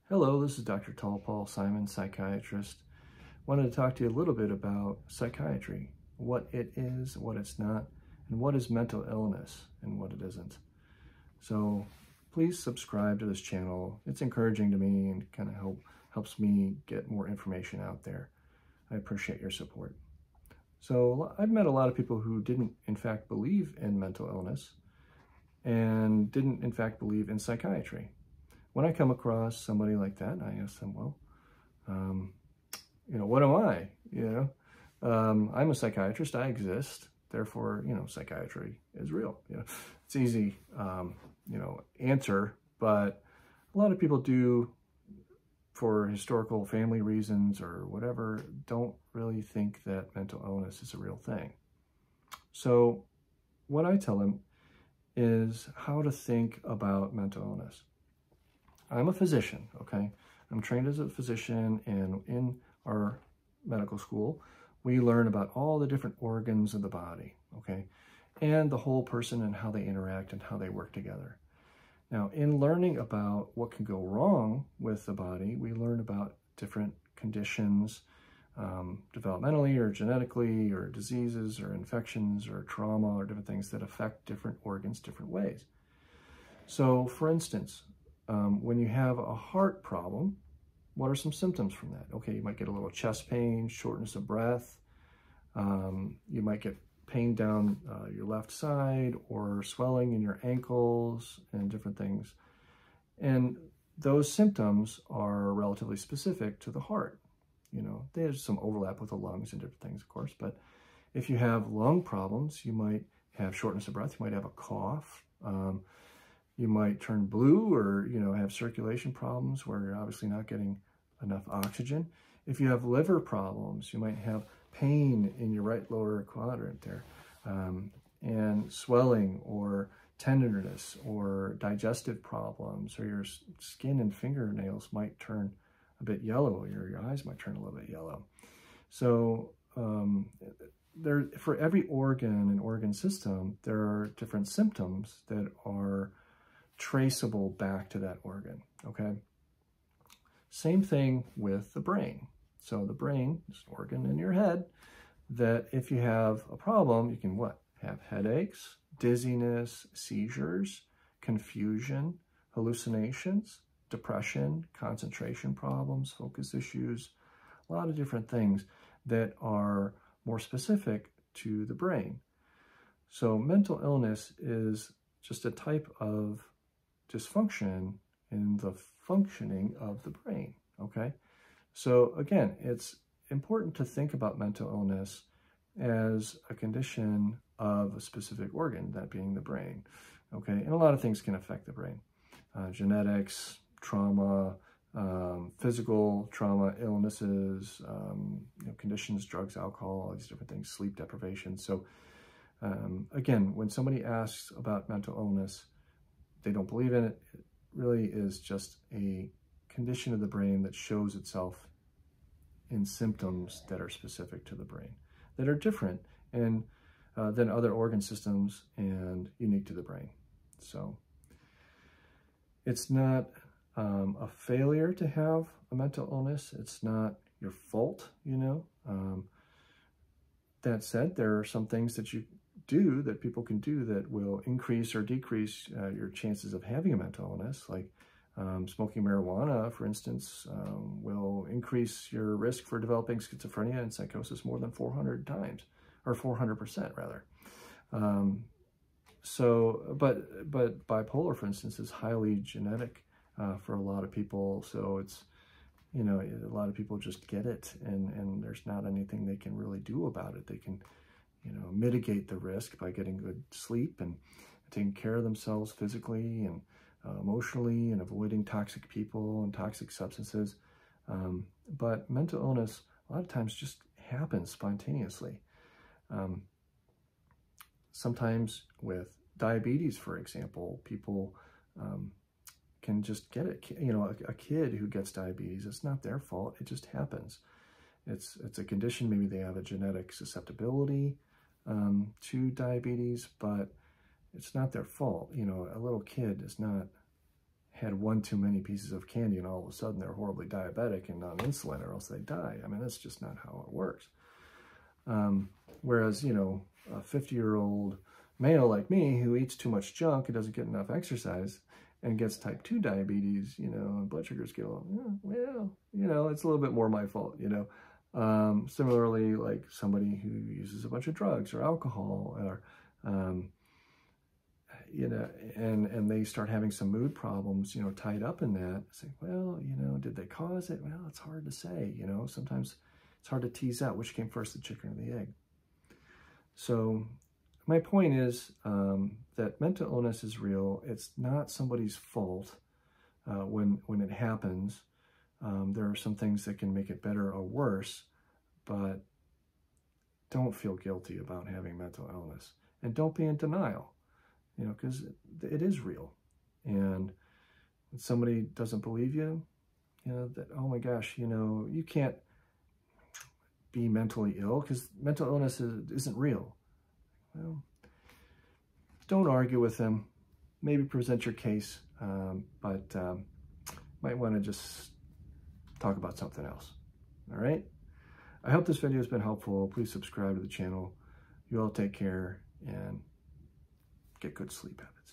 Hello, this is Dr. Tall Paul Simon, psychiatrist. Wanted to talk to you a little bit about psychiatry, what it is, what it's not, and what is mental illness and what it isn't. So please subscribe to this channel. It's encouraging to me and kind of helps me get more information out there. I appreciate your support. So I've met a lot of people who didn't in fact believe in mental illness and didn't in fact believe in psychiatry. When I come across somebody like that, I ask them, well, what am I? I'm a psychiatrist, I exist, therefore, psychiatry is real. It's easy, answer, but a lot of people do, for historical family reasons or whatever, don't really think that mental illness is a real thing. So what I tell them is how to think about mental illness. I'm a physician, okay? I'm trained as a physician, and in our medical school, we learn about all the different organs of the body, okay? And the whole person and how they interact and how they work together. Now, in learning about what can go wrong with the body, we learn about different conditions, developmentally or genetically, or diseases or infections or trauma or different things that affect different organs different ways. So, for instance, when you have a heart problem, what are some symptoms from that? Okay, you might get a little chest pain, shortness of breath. You might get pain down your left side or swelling in your ankles and different things. And those symptoms are relatively specific to the heart. There's some overlap with the lungs and different things, of course, but if you have lung problems, you might have shortness of breath, you might have a cough, you might turn blue or, have circulation problems where you're obviously not getting enough oxygen. If you have liver problems, you might have pain in your right lower quadrant there, and swelling or tenderness or digestive problems, or your skin and fingernails might turn a bit yellow, or your eyes might turn a little bit yellow. So for every organ and organ system, there are different symptoms that are traceable back to that organ, okay? Same thing with the brain. So the brain is an organ in your head that if you have a problem, you can what? Have headaches, dizziness, seizures, confusion, hallucinations, depression, concentration problems, focus issues, a lot of different things that are more specific to the brain. So mental illness is just a type of dysfunction in the functioning of the brain, okay? So again, it's important to think about mental illness as a condition of a specific organ, that being the brain, okay? And a lot of things can affect the brain. Genetics, trauma, physical trauma, illnesses, conditions, drugs, alcohol, all these different things, sleep deprivation. So again, when somebody asks about mental illness, they don't believe in it. It really is just a condition of the brain that shows itself in symptoms that are specific to the brain, that are different and than other organ systems and unique to the brain. So it's not a failure to have a mental illness. It's not your fault, That said, there are some things that you do, that people can do, that will increase or decrease your chances of having a mental illness, like smoking marijuana, for instance, will increase your risk for developing schizophrenia and psychosis more than 400 times, or 400% rather. But bipolar, for instance, is highly genetic for a lot of people. So it's, a lot of people just get it, and there's not anything they can really do about it. They can, mitigate the risk by getting good sleep and taking care of themselves physically and emotionally, and avoiding toxic people and toxic substances. But mental illness a lot of times just happens spontaneously. Sometimes with diabetes, for example, people can just get it. A kid who gets diabetes, it's not their fault. It just happens. It's a condition. Maybe they have a genetic susceptibility to diabetes, but it's not their fault. A little kid does not had one too many pieces of candy and all of a sudden they're horribly diabetic and on insulin or else they die. I mean, that's just not how it works. Whereas, you know, a 50-year-old male like me who eats too much junk and doesn't get enough exercise and gets type 2 diabetes, you know, and blood sugars get low, well, you know, it's a little bit more my fault, you know. Similarly, like somebody who uses a bunch of drugs or alcohol or, you know, and they start having some mood problems, you know, tied up in that. Say, well, you know, did they cause it? Well, it's hard to say, you know. Sometimes it's hard to tease out which came first, the chicken or the egg. So my point is that mental illness is real. It's not somebody's fault when it happens. There are some things that can make it better or worse, but don't feel guilty about having mental illness. And don't be in denial. You know, because it is real. And when somebody doesn't believe you, you know, that, oh my gosh, you know, you can't be mentally ill because mental illness isn't real. Well, don't argue with them. Maybe present your case, but might want to just talk about something else. All right? I hope this video has been helpful. Please subscribe to the channel. You all take care and get good sleep habits.